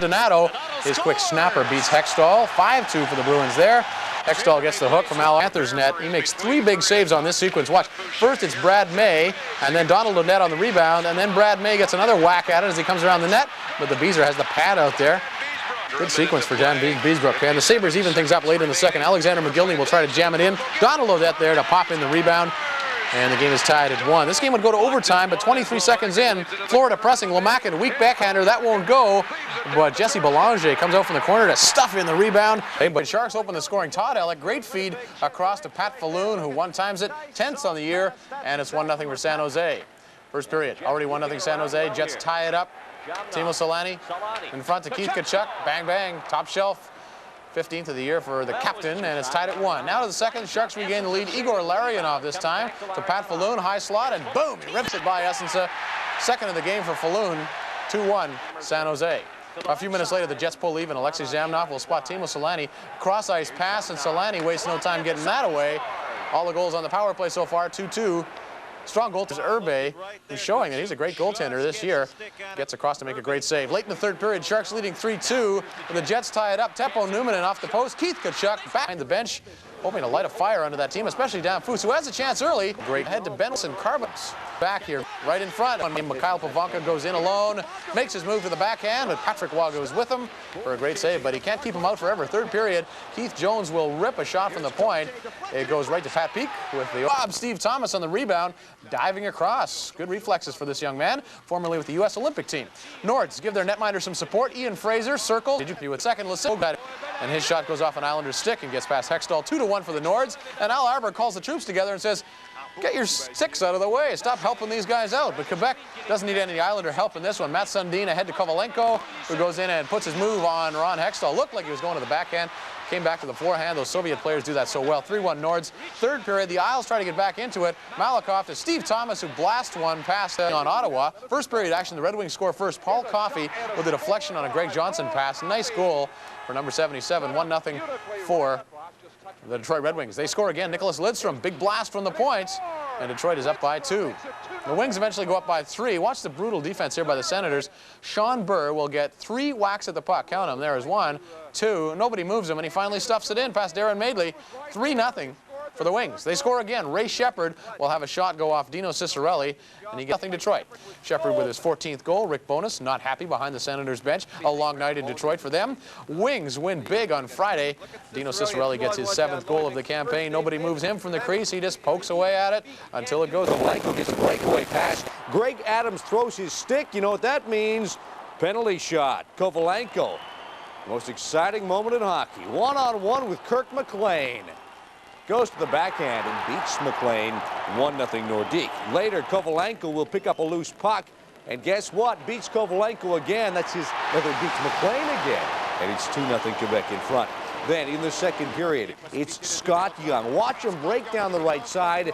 Donato. His quick snapper beats Hextall. 5-2 for the Bruins there. Hextall gets the hook from Al Panther's net. He makes 3 big saves on this sequence. Watch. First it's Brad May, and then Donald Donette on the rebound, and then Brad May gets another whack at it as he comes around the net, but the Beezer has the pad out there. Good sequence for Jan Beesbrook. And the Sabres even things up late in the second. Alexander McGillney will try to jam it in. Donald Donette there to pop in the rebound. And the game is tied at 1. This game would go to overtime, but 23 seconds in, Florida pressing. Lamakin, weak backhander, that won't go. But Jesse Belanger comes out from the corner to stuff in the rebound. But Sharks open the scoring. Todd Elliott, great feed across to Pat Falloon, who one-times it, 10th on the year, and it's 1-0 for San Jose. First period, already 1-0 San Jose. Jets tie it up. Timo Solani in front to Keith Tkachuk. Bang, bang, top shelf. 15th of the year for the captain, and it's tied at 1. Now to the second, Sharks regain the lead. Igor Larionov this time to Pat Falloon, high slot, and boom, he rips it by Essensa. Second of the game for Falloon, 2-1 San Jose. A few minutes later, the Jets pull even. Alexei Zamnov will spot Timo Solani. Cross-ice pass, and Solani wastes no time getting that away. All the goals on the power play so far, 2-2. Strong goal is Urbe, who's showing that he's a great goaltender this year. Gets across to make a great save. Late in the third period, Sharks leading 3-2. The Jets tie it up. Teppo Numminen off the post. Keith Tkachuk back behind the bench, hoping to light a fire under that team, especially Dan Foose, who has a chance early. Great head to Benson Carbons. Back here, right in front. Mikhail Pavanka goes in alone, makes his move to the backhand, but Patrick Waugh goes with him for a great save, but he can't keep him out forever. Third period, Keith Jones will rip a shot from the point. It goes right to Pat Peake with the Steve Thomas on the rebound, diving across. Good reflexes for this young man, formerly with the U.S. Olympic team. Nords give their netminder some support. Ian Fraser circles. Did you do it second? And his shot goes off an Islanders stick and gets past Hextall. 2-1 for the Nords. And Al Arbour calls the troops together and says, get your sticks out of the way. Stop helping these guys out. But Quebec doesn't need any Islander help in this one. Matt Sundin ahead to Kovalenko, who goes in and puts his move on Ron Hextall. Looked like he was going to the backhand. Came back to the forehand. Those Soviet players do that so well. 3-1 Nords. Third period, the Isles try to get back into it. Malakoff to Steve Thomas, who blasts one past on Ottawa. First period action, the Red Wings score first. Paul Coffey with a deflection on a Greg Johnson pass. Nice goal for number 77. 1-0 for the Detroit Red Wings. They score again. Nicholas Lidstrom, big blast from the points, and Detroit is up by 2. The Wings eventually go up by 3. Watch the brutal defense here by the Senators. Sean Burr will get 3 whacks at the puck. Count them. There is 1, 2. Nobody moves him, and he finally stuffs it in past Darren Madeley. 3-0 for the Wings. They score again. Ray Shepard will have a shot go off Dino Cicerelli, and he gets nothing Detroit. Shepard with his 14th goal. Rick Bowness not happy behind the Senators bench. A long night in Detroit for them. Wings win big on Friday. Dino Cicerelli gets his 7th goal of the campaign. Nobody moves him from the crease. He just pokes away at it until it goes. Kovalenko gets a breakaway pass. Greg Adams throws his stick. You know what that means? Penalty shot. Kovalenko. Most exciting moment in hockey. One-on-one with Kirk McLean. Goes to the backhand and beats McLean. 1-0 Nordique. Later, Kovalenko will pick up a loose puck. And guess what? Beats Kovalenko again. That's his, whether beats McLean again. And it's 2-0 Quebec in front. Then in the second period, it's Scott Young. Watch him break down the right side.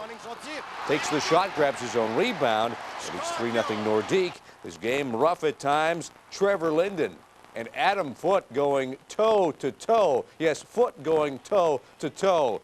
Takes the shot, grabs his own rebound. And it's 3-0 Nordique. This game rough at times. Trevor Linden and Adam Foote going toe-to-toe. Yes, Foote going toe-to-toe.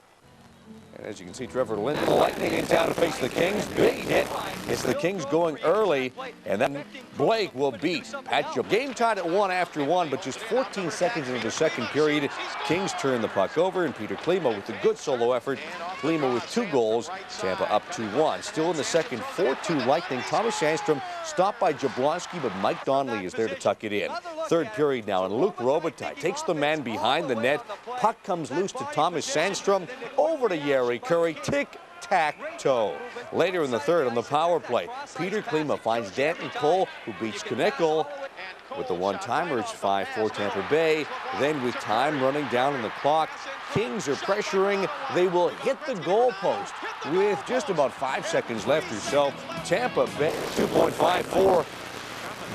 And as you can see, Trevor Linden lightning in town to face the Kings. Big hit. It's the Kings going early, and then Blake will beat Pat Joe. Game tied at 1 after 1, but just 14 seconds into the second period, Kings turn the puck over, and Peter Klima with a good solo effort. Klima with 2 goals. Tampa up 2-1. Still in the second, 4-2 Lightning. Thomas Sandstrom stopped by Jablonski, but Mike Donnelly is there to tuck it in. Third period now, and Luke Robitaille takes the man behind the net. Puck comes loose to Thomas Sandstrom. Over to Yeri Curry. Tic-tac-toe. Later in the third on the power play, Peter Klima finds Danton Cole, who beats Knickel. With the one-timer, it's 5-4 Tampa Bay. Then with time running down on the clock, Kings are pressuring. They will hit the goalpost with just about 5 seconds left or so. Tampa Bay, 2.54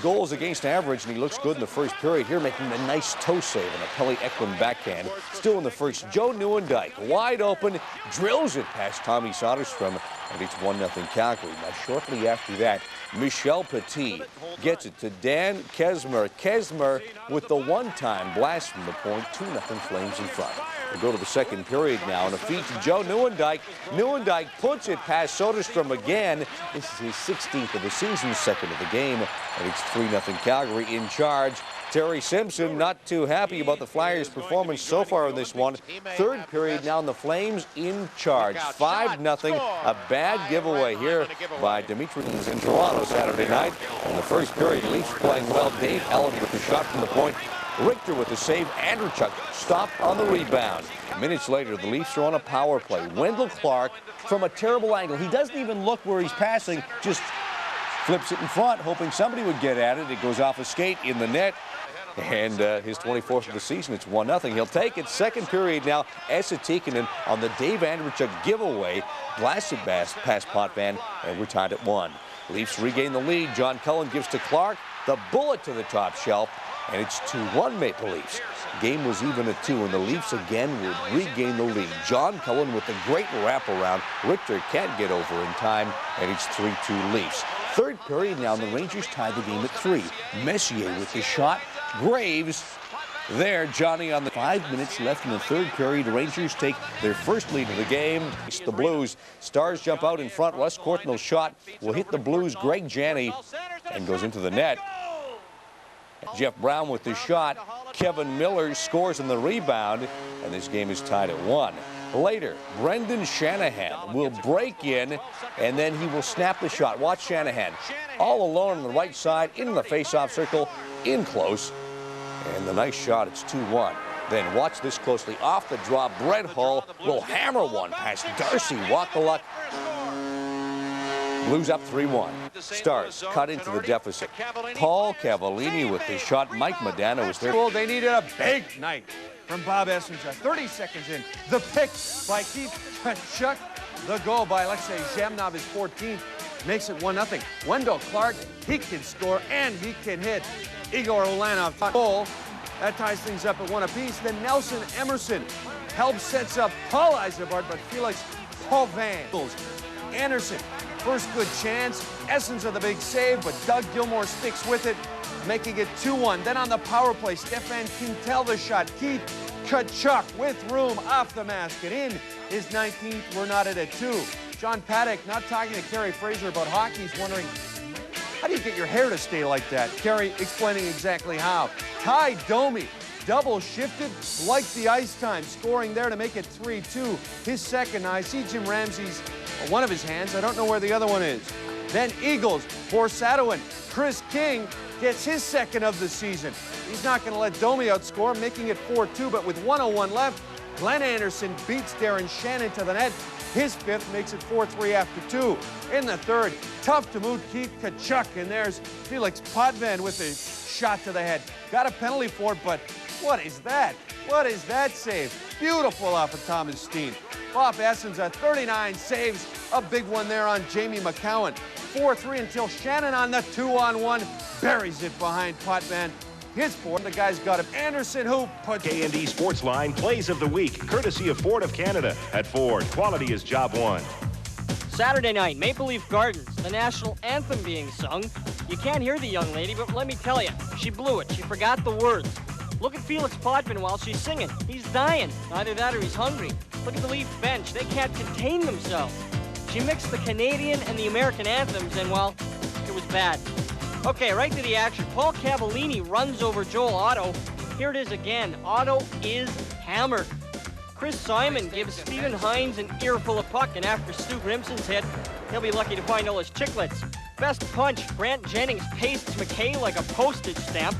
goals against average, and he looks good in the first period here, making a nice toe save and a Pelly Eklund backhand. Still in the first, Joe Nieuwendyk, wide open, drills it past Tommy Soderstrom, and it's 1-0 Calgary. Now, shortly after that, Michel Petit gets it to Dan Kesmer. Kesmer with the one-time blast from the point, 2-0 Flames in front. We'll go to the second period now, and a feed to Joe Nieuwendyk. Nieuwendyk puts it past Soderstrom again. This is his 16th of the season, second of the game, and it's 3-0 Calgary in charge. Terry Simpson not too happy about the Flyers' performance so far in this one. Third period now, and the Flames in charge. 5-0. A bad giveaway here by Dimitri's in Toronto Saturday night. In the first period, Leafs playing well. Dave Allen with the shot from the point. Richter with the save. Andrechuk stopped on the rebound. Minutes later, the Leafs are on a power play. Wendell Clark from a terrible angle. He doesn't even look where he's passing, just flips it in front, hoping somebody would get at it. It goes off a skate in the net. And his 24th of the season, it's 1-0. He'll take it. Second period now. Esa Tikkanen on the Dave Andrechuk giveaway. Blasted past Potvin, and we're tied at 1. Leafs regain the lead. John Cullen gives to Clark. The bullet to the top shelf. And it's 2-1 Maple Leafs. Game was even at 2, and the Leafs again would regain the lead. John Cullen with the great wraparound. Richter can't get over in time, and it's 3-2 Leafs. Third period now, and the Rangers tie the game at 3. Messier with the shot. Graves there. Johnny on the 5 minutes left in the third period. The Rangers take their first lead of the game. It's the Blues. Stars jump out in front. Wes Courtnall's shot will hit the Blues. Greg Janney and goes into the net. Jeff Brown with the shot. Kevin Miller scores on the rebound, and this game is tied at 1. Later, Brendan Shanahan will break in, and then he will snap the shot. Watch Shanahan all alone on the right side, in the face-off circle, in close, and the nice shot. It's 2-1. Then watch this closely. Off the draw, Brett Hull will hammer one past Darcy Wakaluk. Blues up 3-1. Stars cut into the deficit. Paul Cavallini with the shot. Mike Modano is there. Well, they needed a big night from Bob Essensa. 30 seconds in. The pick by Keith Tkachuk. The goal by Alexei Zhamnov, his 14th. Makes it 1-0. Wendell Clark, he can score and he can hit. Igor Ulanov goal. That ties things up at 1 apiece. Then Nelson Emerson helps sets up Paul Eisebart, but Felix Pauvin. Anderson, first good chance. Essence of the big save, but Doug Gilmour sticks with it, making it 2-1. Then on the power play, Stefan Quintel the shot. Keith Tkachuk with room off the mask and in his 19th. We're knotted at 2. John Paddock not talking to Kerry Fraser about hockey. He's wondering, how do you get your hair to stay like that? Kerry explaining exactly how. Ty Domi double shifted like the ice time, scoring there to make it 3-2. His second. Now I see Jim Ramsey's one of his hands. I don't know where the other one is. Then Eagles, Borsadowin. Chris King gets his second of the season. He's not going to let Domi outscore, making it 4-2, but with 1:01 left, Glenn Anderson beats Darren Shannon to the net. His fifth makes it 4-3 after 2. In the third, tough to move Keith Tkachuk, and there's Felix Potvin with a shot to the head. Got a penalty for it, but what is that? What is that save? Beautiful off of Thomas Steen. Bob Essensa, 39 saves. A big one there on Jamie McCowan. 4-3 until Shannon on the 2-on-1 buries it behind Potvin. His fourth. The guy's got him. Anderson who put K&D Sportsline Plays of the Week, courtesy of Ford of Canada. At Ford, quality is job one. Saturday night, Maple Leaf Gardens, the national anthem being sung. You can't hear the young lady, but let me tell you, she blew it. She forgot the words. Look at Felix Potvin while she's singing. He's dying. Either that or he's hungry. Look at the Leaf bench. They can't contain themselves. She mixed the Canadian and the American anthems, and, well, it was bad. Okay, right to the action. Paul Cavallini runs over Joel Otto. Here it is again. Otto is hammered. Chris Simon gives Stephen Hines an earful of puck, and after Stu Grimson's hit, he'll be lucky to find all his chiclets. Best punch, Grant Jennings pastes McKay like a postage stamp.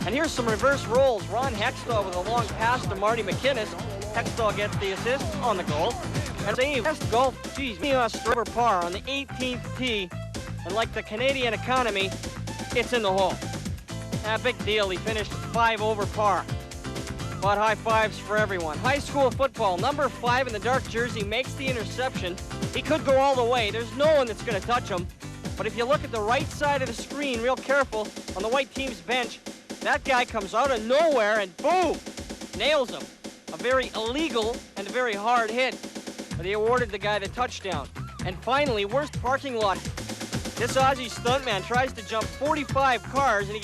And here's some reverse rolls. Ron Hextall with a long pass to Marty McInnes. Hextall gets the assist on the goal. And save. Best golf, geez, over par on the 18th tee. And like the Canadian economy, it's in the hole. Big deal, he finished 5 over par. But high fives for everyone. High school football, number 5 in the dark jersey makes the interception. He could go all the way. There's no one that's going to touch him. But if you look at the right side of the screen, real careful, on the white team's bench, that guy comes out of nowhere and boom, nails him. A very illegal and a very hard hit. But he awarded the guy the touchdown. And finally, worst parking lot. This Aussie stuntman tries to jump 45 cars and he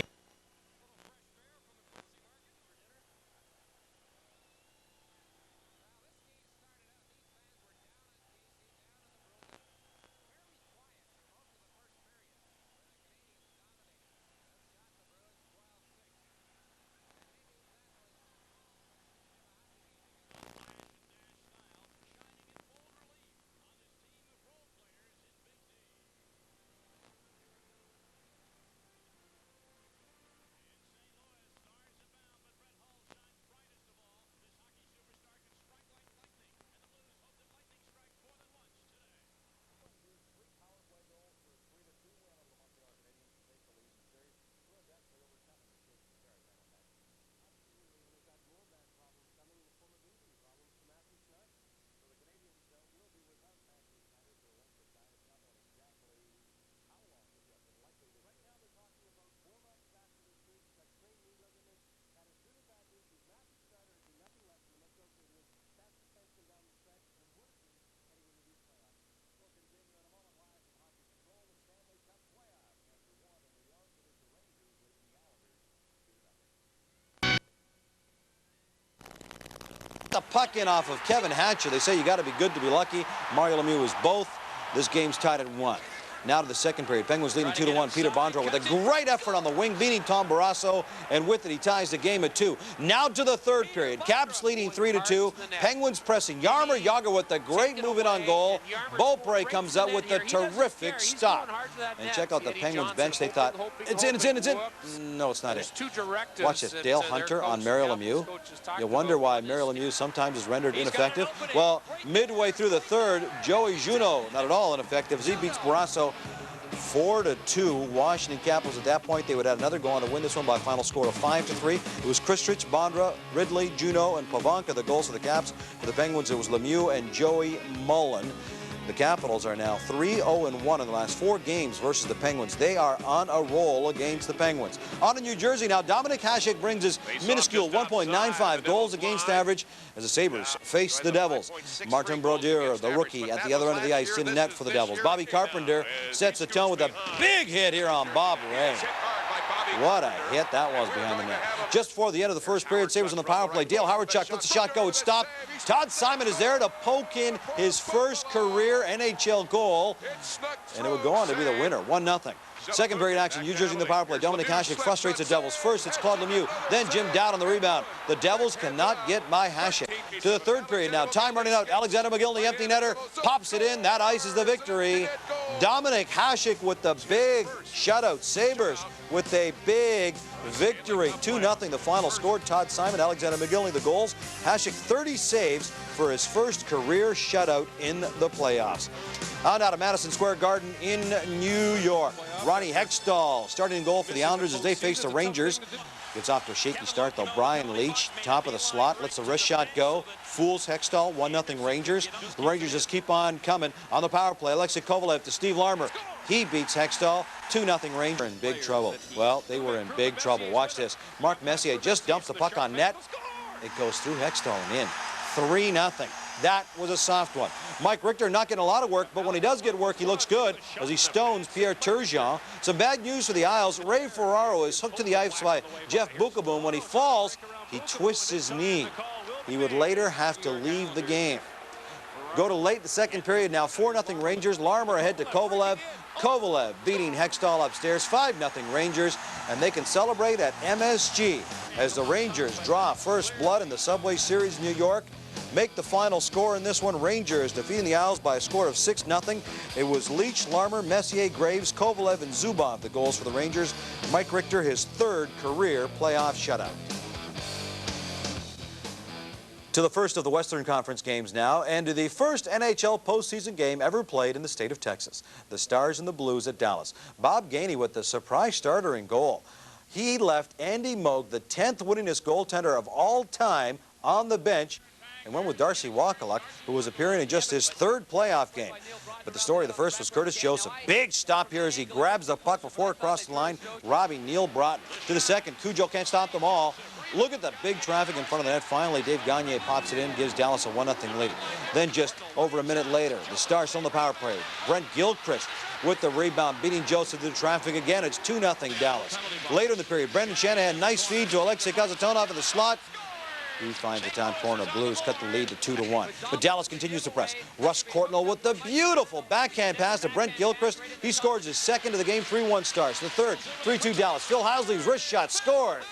the puck in off of Kevin Hatcher. They say you got to be good to be lucky. Mario Lemieux is both. This game's tied at 1. Now to the second period. Penguins leading 2-1. Peter Bondra with a great effort on the wing, beating Tom Barrasso, and with it he ties the game at 2. Now to the third period. Caps leading 3-2. Penguins pressing. Jaromir Jagr with the great move in on goal. Beaupre comes out with the terrific stop. And check out the Penguins bench. They thought, it's in, it's in, it's in. No, it's not in. Watch this. Dale Hunter on Mario Lemieux. You wonder why Mario Lemieux sometimes is rendered ineffective. Well, midway through the third, Joey Juneau, not at all ineffective, as he beats Barrasso 4-2. Washington Capitals at that point, they would add another goal on to win this one by a final score of 5-3. It was Kristrich, Bondra, Ridley, Juneau, and Pavanka, the goals for the Caps. For the Penguins, it was Lemieux and Joey Mullen. The Capitals are now 3-0-1 in the last 4 games versus the Penguins. They are on a roll against the Penguins. On to New Jersey now. Dominik Hasek brings his minuscule 1.95 goals against average as the Sabres face the Devils. Martin Brodeur, the rookie, at the other end of the ice in net for the Devils. Bobby Carpenter sets the tone with a big hit here on Bob Ray. What a hit that was behind the net. Just before the end of the first period, Sabres on the power play. Dale Howardchuk lets the shot go. It's stopped. Todd Simon is there to poke in his first career NHL goal. And it would go on to be the winner, 1-0. Second period action, New Jersey in the power play. Dominik Hasek frustrates the Devils. First, it's Claude Lemieux. Then Jim Dowd on the rebound. The Devils cannot get by Hasek. To the third period now. Time running out. Alexander McGill, the empty netter, pops it in. That ices the victory. Dominik Hasek with the big shutout. Sabres with a big victory. 2-0 the final score. Todd Simon, Alexander McGill the goals. Hasek 30 saves for his first career shutout in the playoffs. On out of Madison Square Garden in New York. Ronnie Hextall starting in goal for the Islanders as they face the Rangers. Gets off to a shaky start though. Brian Leach, top of the slot, lets the wrist shot go. Fools Hextall, 1-0 Rangers. The Rangers just keep on coming on the power play. Alexei Kovalev to Steve Larmer. He beats Hextall, 2-0 Rangers. In big trouble. Well, they were in big trouble. Watch this. Mark Messier just dumps the puck on net. It goes through Hextall and in. 3-0. That was a soft one. Mike Richter not getting a lot of work, but when he does get work, he looks good as he stones Pierre Turgeon. Some bad news for the Isles. Ray Ferraro is hooked to the ice by Jeff Bukaboom. When he falls, he twists his knee. He would later have to leave the game. Go to late the second period now. 4-0 Rangers. Larmer ahead to Kovalev. Kovalev beating Hextall upstairs. 5-0 Rangers. And they can celebrate at MSG as the Rangers draw first blood in the Subway Series in New York. Make the final score in this one. Rangers defeating the Isles by a score of 6-0. It was Leach, Larmer, Messier, Graves, Kovalev, and Zubov the goals for the Rangers. Mike Richter, his third career playoff shutout. To the first of the Western Conference games now, and to the first NHL postseason game ever played in the state of Texas. The Stars and the Blues at Dallas. Bob Gainey with the surprise starter in goal. He left Andy Moog, the 10th winningest goaltender of all time, on the bench, and went with Darcy Wakaluk, who was appearing in just his third playoff game. But the story of the first was Curtis Joseph. Big stop here as he grabs the puck before it crossed the line, robbing Neil Broughton. To the second, Cujo can't stop them all. Look at the big traffic in front of the net. Finally, Dave Gagne pops it in, gives Dallas a 1-0 lead. Then just over a minute later, the Stars still on the power play. Brent Gilchrist with the rebound, beating Joseph to the traffic again. It's 2-0 Dallas. Later in the period, Brendan Shanahan, nice feed to Alexei Kazatonov in the slot. He finds the top corner. Blues cut the lead to 2-1. But Dallas continues to press. Russ Courtnall with the beautiful backhand pass to Brent Gilchrist. He scores his second of the game. 3-1 Stars. The third, 3-2 Dallas. Phil Housley's wrist shot scores.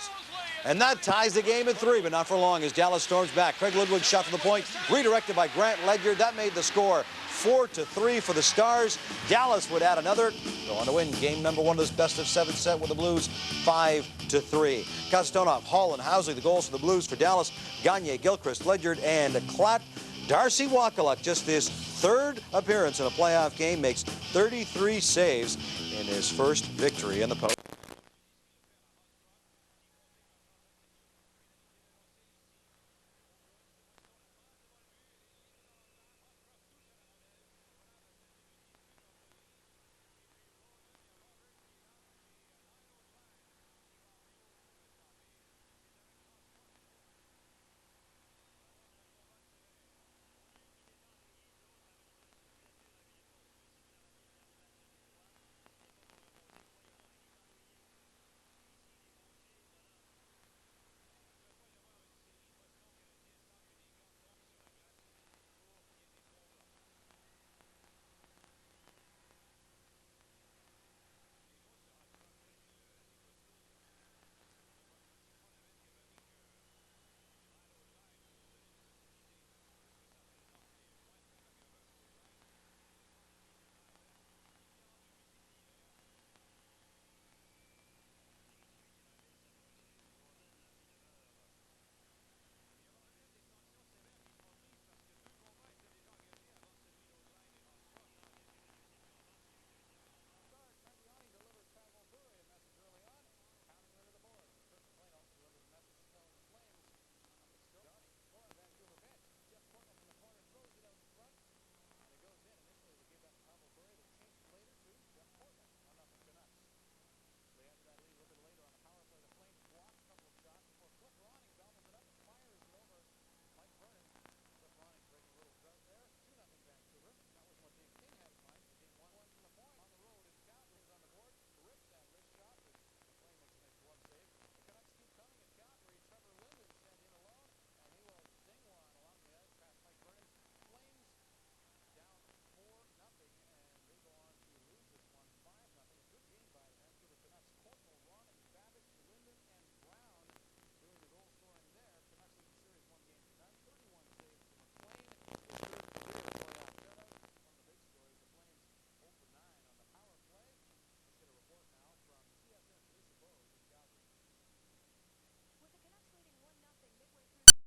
And that ties the game at 3, but not for long as Dallas storms back. Craig Ludwig's shot from the point, redirected by Grant Ledyard. That made the score 4-3 for the Stars. Dallas would add another, go on to win game number 1 of this best-of-7 set with the Blues, 5-3. Kazatonov, Hall, and Housley, the goals for the Blues. For Dallas, Gagne, Gilchrist, Ledyard, and Klatt. Darcy Wakaluk, just his third appearance in a playoff game, makes 33 saves in his first victory in the post.